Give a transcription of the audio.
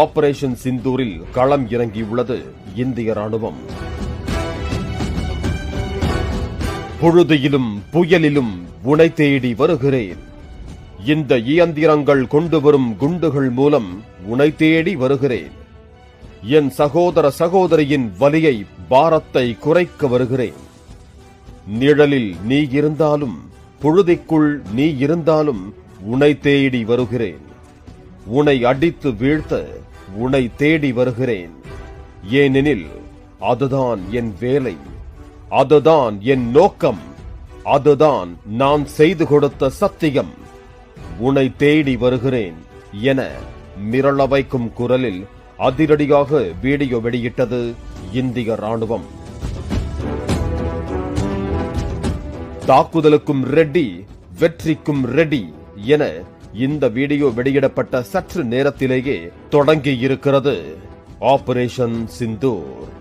Operation சிந்தூரில் களம் இறங்கியுள்ளது இந்திய ராணுவம். புழுதியிலும் புயலிலும் உனை தேடி வருகிறேன். இந்த இயந்திரங்கள் கொண்டு வரும் குண்டுகள் மூலம் உனை தேடி வருகிறேன். என் சகோதர சகோதரியின் வலியை பாரத்தை குறைக்க வருகிறேன். நிழலில் நீ இருந்தாலும் புழுதிக்குள் நீ இருந்தாலும் உனை தேடி வருகிறேன். உனை அடித்து வீழ்த்த உனை தேடி வருகிறேன். ஏனெனில் அதுதான் என் வேலை, அதுதான் என் நோக்கம், அதுதான் நான் செய்து கொடுத்த சத்தியம். உனை தேடி வருகிறேன் என மிரள வைக்கும் குரலில் அதிரடியாக வீடியோ வெளியிட்டது இந்திய ராணுவம். தாக்குதலுக்கும் ரெடி, வெற்றிக்கும் ரெடி என இந்த வீடியோ வெளியிடப்பட்ட சற்று நேரத்திலேயே தொடங்கியிருக்கிறது ஆபரேஷன் சிந்தூர்.